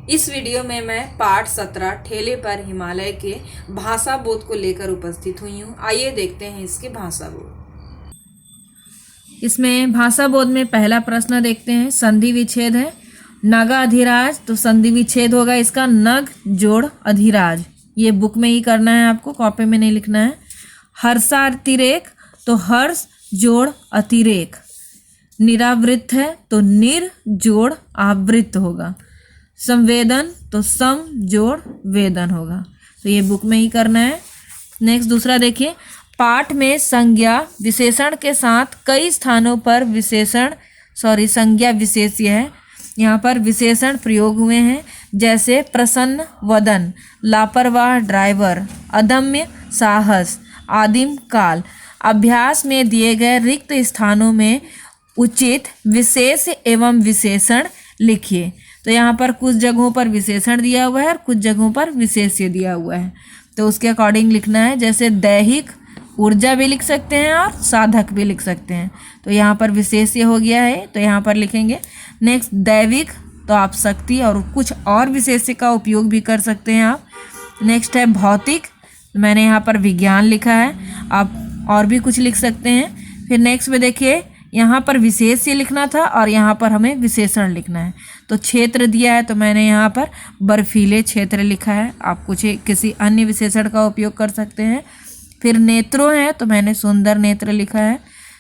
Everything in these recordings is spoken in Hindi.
इस वीडियो में मैं पाठ 17 ठेले पर हिमालय के भाषा बोध को लेकर उपस्थित हुई हूँ। आइए देखते हैं इसके भाषा बोध। इसमें भाषा बोध में पहला प्रश्न देखते हैं, संधि विच्छेद है। नग अधिराज, तो संधि विच्छेद होगा इसका नग जोड़ अधिराज। ये बुक में ही करना है, आपको कॉपी में नहीं लिखना है। हर्षातिरेक, तो हर्ष जोड़ अतिरेक। निरावृत है तो निर जोड़ आवृत होगा। संवेदन, तो सम जोड़ वेदन होगा। तो ये बुक में ही करना है। नेक्स्ट दूसरा देखिए, पाठ में संज्ञा विशेषण के साथ कई स्थानों पर संज्ञा विशेष्य है, यहाँ पर विशेषण प्रयोग हुए हैं, जैसे प्रसन्न वदन, लापरवाह ड्राइवर, अदम्य साहस, आदिम काल। अभ्यास में दिए गए रिक्त स्थानों में उचित विशेष एवं विशेषण लिखिए। तो यहाँ पर कुछ जगहों पर विशेषण दिया हुआ है और कुछ जगहों पर विशेष्य दिया हुआ है, तो उसके अकॉर्डिंग लिखना है। जैसे दैहिक ऊर्जा भी लिख सकते हैं और साधक भी लिख सकते हैं, तो यहाँ पर विशेष्य हो गया है, तो यहाँ पर लिखेंगे। नेक्स्ट दैविक, तो आप शक्ति और कुछ और विशेष्य का उपयोग भी कर सकते हैं आप। नेक्स्ट है भौतिक, मैंने यहाँ पर विज्ञान लिखा है, आप और भी कुछ लिख सकते हैं। फिर नेक्स्ट में देखिए, यहाँ पर विशेष्य लिखना था और यहाँ पर हमें विशेषण लिखना है। तो क्षेत्र दिया है तो मैंने यहाँ पर बर्फीले क्षेत्र लिखा है, आप कुछ किसी अन्य विशेषण का उपयोग कर सकते हैं। फिर नेत्रों है तो मैंने सुंदर नेत्र लिखा है।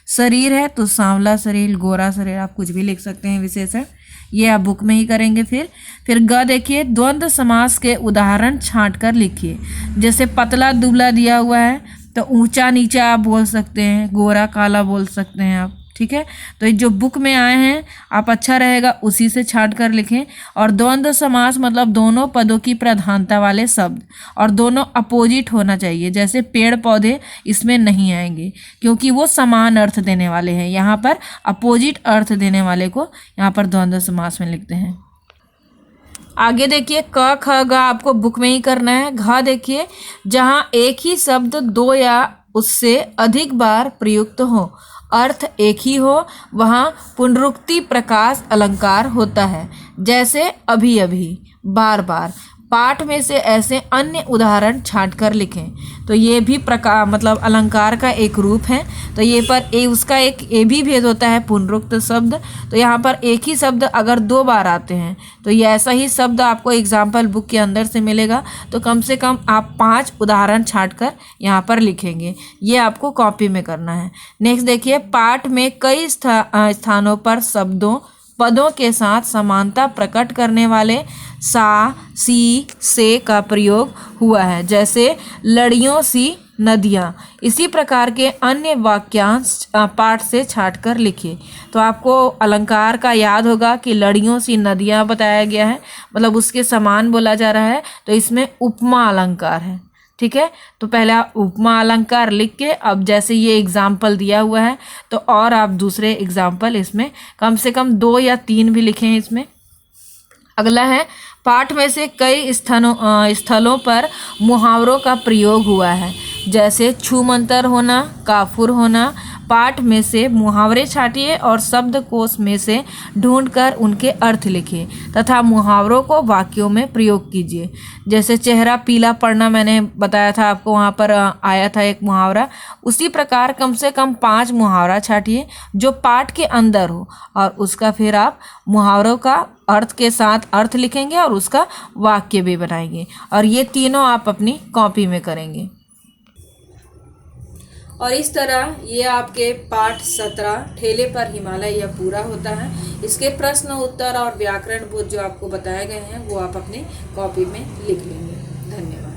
शरीर है तो सांवला शरीर, गोरा शरीर, आप कुछ भी लिख सकते हैं विशेषण, ये आप बुक में ही करेंगे। फिर ग देखिए, द्वंद्व समास के उदाहरण छांट कर लिखिए। जैसे पतला दुबला दिया हुआ है तो ऊंचा नीचा आप बोल सकते हैं, गोरा काला बोल सकते हैं आप, ठीक है। तो ये जो बुक में आए हैं आप अच्छा रहेगा उसी से छांट कर लिखें। और द्वंद्व समास मतलब दोनों पदों की प्रधानता वाले शब्द, और दोनों अपोजिट होना चाहिए। जैसे पेड़ पौधे इसमें नहीं आएंगे क्योंकि वो समान अर्थ देने वाले हैं, यहाँ पर अपोजिट अर्थ देने वाले को यहाँ पर द्वंद्व समास में लिखते हैं। आगे देखिए, क ख ग आपको बुक में ही करना है। घ देखिए, जहाँ एक ही शब्द दो या उससे अधिक बार प्रयुक्त हो, अर्थ एक ही हो, वहाँ पुनरुक्ति प्रकाश अलंकार होता है। जैसे अभी अभी, बार बार। पाठ में से ऐसे अन्य उदाहरण छांट कर लिखें। तो ये भी मतलब अलंकार का एक रूप है। तो ये पर उसका एक ये भी भेद होता है, पुनरुक्त शब्द। तो यहाँ पर एक ही शब्द अगर दो बार आते हैं तो ये ऐसा ही शब्द आपको एग्जाम्पल बुक के अंदर से मिलेगा। तो कम से कम आप 5 उदाहरण छांट कर यहाँ पर लिखेंगे, ये आपको कॉपी में करना है। नेक्स्ट देखिए, पाठ में कई स्थानों पर शब्दों पदों के साथ समानता प्रकट करने वाले सा, सी, से का प्रयोग हुआ है। जैसे लड़ियों सी नदियाँ। इसी प्रकार के अन्य वाक्यांश पाठ से छांट कर लिखिए। तो आपको अलंकार का याद होगा कि लड़ियों सी नदियाँ बताया गया है, मतलब उसके समान बोला जा रहा है, तो इसमें उपमा अलंकार है, ठीक है। तो पहला उपमा अलंकार लिख के, अब जैसे ये एग्जाम्पल दिया हुआ है तो और आप दूसरे एग्जाम्पल इसमें कम से कम 2 या 3 भी लिखें इसमें। अगला है, पाठ में से कई स्थलों पर मुहावरों का प्रयोग हुआ है। जैसे छूमंतर होना, काफुर होना। पाठ में से मुहावरे छाटिए और शब्दकोश में से ढूंढकर उनके अर्थ लिखिए तथा मुहावरों को वाक्यों में प्रयोग कीजिए। जैसे चेहरा पीला पड़ना, मैंने बताया था आपको, वहाँ पर आया था एक मुहावरा। उसी प्रकार कम से कम 5 मुहावरा छाटिए जो पाठ के अंदर हो, और उसका फिर आप मुहावरों का अर्थ के साथ अर्थ लिखेंगे और उसका वाक्य भी बनाएंगे, और ये तीनों आप अपनी कॉपी में करेंगे। और इस तरह ये आपके पाठ 17 ठेले पर हिमालय यह पूरा होता है। इसके प्रश्न उत्तर और व्याकरण बोध जो आपको बताए गए हैं वो आप अपनी कॉपी में लिख लेंगे। धन्यवाद।